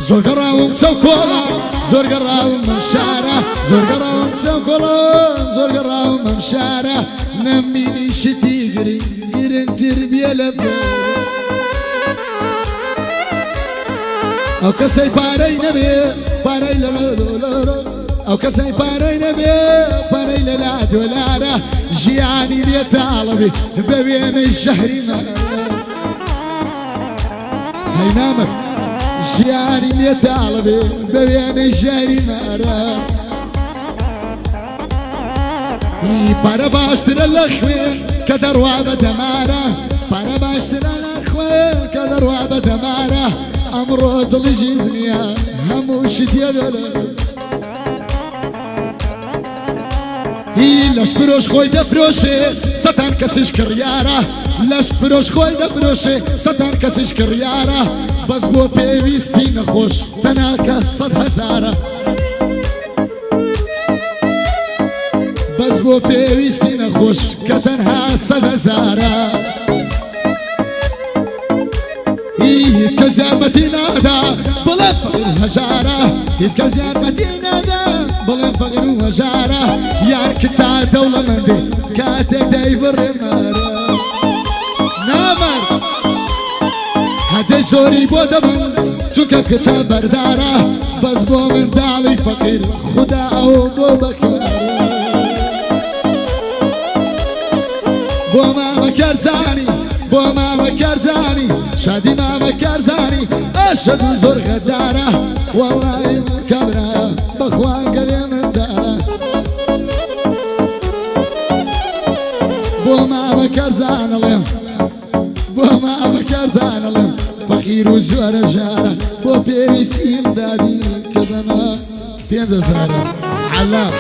زۆر گەڕاوم چەوکۆڵە زۆر گەڕاوم ئەم شارە زۆر گەڕاوم چەوکۆڵە زۆر گەڕاوم ئەم شارە نەمبینی شتی گرنگتر بێ لە ئەو کەسەی پارەی نەبێ پارەی لە دۆلارە ئەو کەسەی پارەی نەبێ پارەی لە لا دۆلارە ژیانی لێ تاڵەبێ بە وێنەی شەهری هەینامە ژیانی لێ تاڵەبێ بە وێنەی شەهری مارە پارە باشترە لە خوێن کە دەڕوا بە دەمارە پارە باشترە لە خوێن کە دەڕوا بە دەمارە ئەمڕۆ دڵیژی زنیە هەموو شتێ دەڵێ لەش فرۆش خۆی دەفرۆشێ سەدان کەسیش کڕیارە لەش فرۆش خۆی دەفرۆشێ سەدان کەسیش کڕیارە بەس بۆ پێویستی نەخۆش تەناکە 100,000 بەس بۆ پێویستی نەخۆش کە تەنها 100,000 هیچ کەس یارمەتی نادا بڵێ فەقیر هەژارە هیچ کەس یارمەتی نادا بڵێ فەقیر و هەژارە یار کچا دەوڵەمەندێ کاتێک دەیبڕێ مارە نامەرد هەدەی زۆری بۆ دەبن چونکە کچا بەردارە بەس بۆ منداڵی فەقیر خودا ئەو بۆ بەکارە بۆ مامە کارزانی بۆ مامە کارزانی شادی مامە کارزانی ئەشەد و زۆر غەدارە وەڵای کابرایە بەخوا گەلێ مندارە بۆ مامە کارزانەڵێم بۆ مامە کارزانەڵێم فەقیر و زۆرە ژارە بۆ پێویستیم دادی کە دەما 5,000 عەلام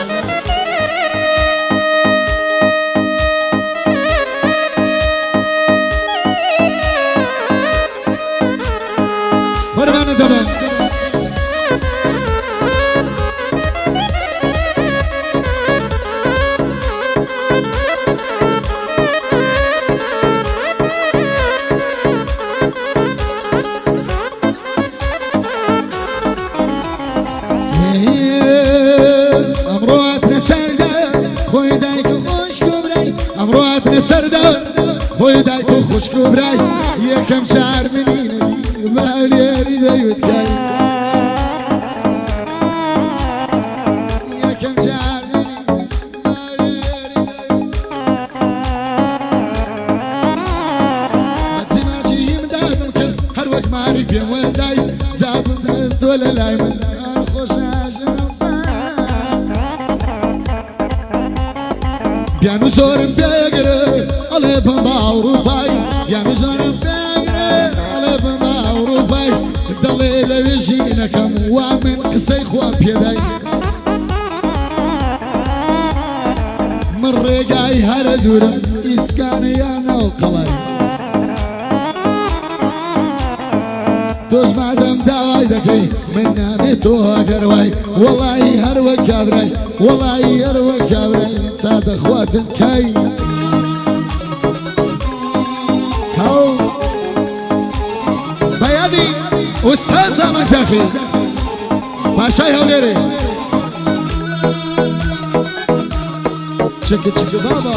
فرمانە دەبن ئەمڕۆ هاتنە سەردە خۆی دایک و خوشک و برای ئەمڕۆ هاتنە سەردە خۆی دایک و خوشک و برای یەکەم شار منینە بالێری دەیوتگای یەکەم جار بالێری بەچی ماچیم دادم کرد هەر وەک ماری پێم وەندای جابم تۆ لە لای من هەر خۆشەژم بیان و زۆرم پێگرە ئەڵێ بەم باوڕووپای بیان و زۆرم پێگرە ئەڵێ بەم باوڕووپای دەڵێ لەوێ ژینەکەم وا من قسەی خۆم پێدای من ڕێگای هەرە دوورم ئیسکانە یان ناو قەڵای تۆش مادەم داوای دەکەی من نامێت تۆ گەروای وەڵی هەروە کابرای وەڵی هەروە کابرای چادە خواتن کای کاو بەیادی ئوستاز ئەمەجاخی پاشای هەولێرێ چکە چکە بابا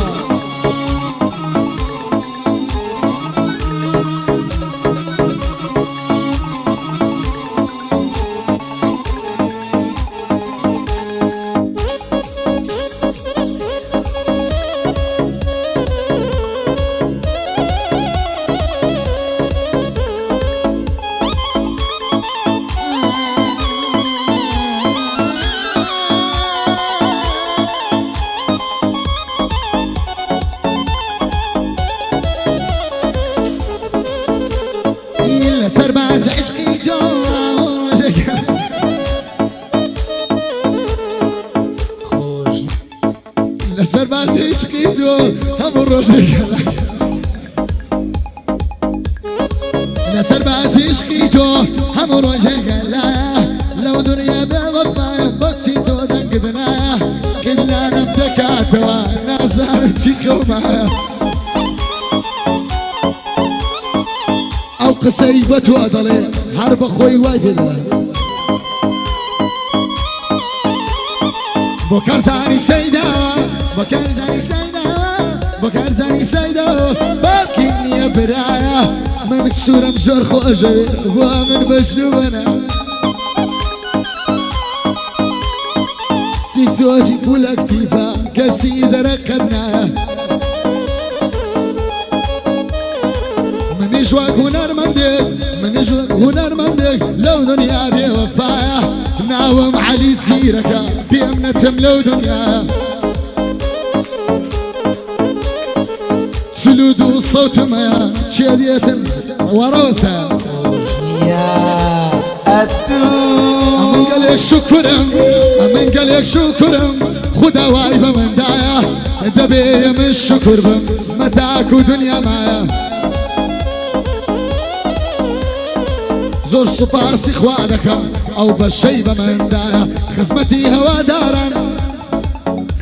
سرباز عشقی تو خوش لسرباز عشقی تو همون روزه لسرباز عشقی تو همون روزه لو دنيا بوفا بوتسي تو دنقدنا كلنا نبتكاتوا نازار تيكو معايا او قصيبة وضلي حرب اخوي واي بالله بوكرزاني سيدا بوكرزاني سيدا بوكرزاني سيدا باركيني يا برايا من كسورة مزور خوجة ومن بشنوبنا تكتوجي فول اكتيفا كسيدة رقدنا من يشواك هنر مندك من يشواك هنر مندك لو دنيا بوفايا ناوم علي سيرك بأمنة لو دنيا سلود الصوت ما شادية وروسة يا أتو من قالك شكرا من قالك شكرا خدا وايبة من دايا دبي من الشكر متاك ودنيا مايا زور سباسي خوادك او بالشيبة من دايا خزمتي هوا دارا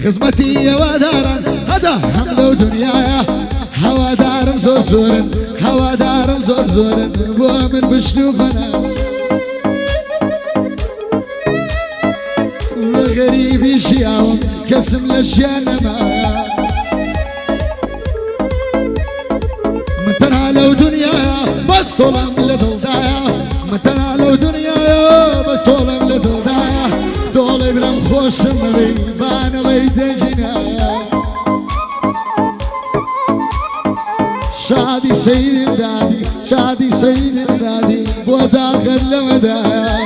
خزمتي هوا دارا هذا حمل ودنيايا هوا دارم زور زور هوا دارم زور زور ومن بشنوفنا غريب شياوم كسم الاشياء نمايا من ترى لو دنيايا بس طولم لدلدايا من ترى لو دنيايا بس طولم لدلدايا دول برم خوش مبي بان ليد جنايا شادي سيد دادي شادي سيد دادي وداخل لمدايا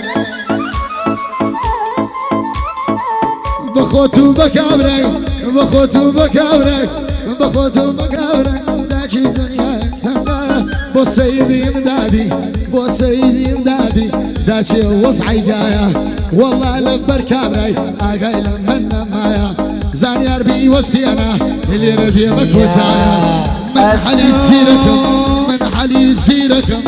بخوتو بكابرك بخوتو بكابرك بخوتو بكابرك داجي دنيا بو سيدي امدادي بو سيدي امدادي داجي وصعي جايا والله لبر كابري اقاي لمن مايا زاني اربي وسطي انا اللي ردي مكوتايا من حلي سيركم من حلي سيركم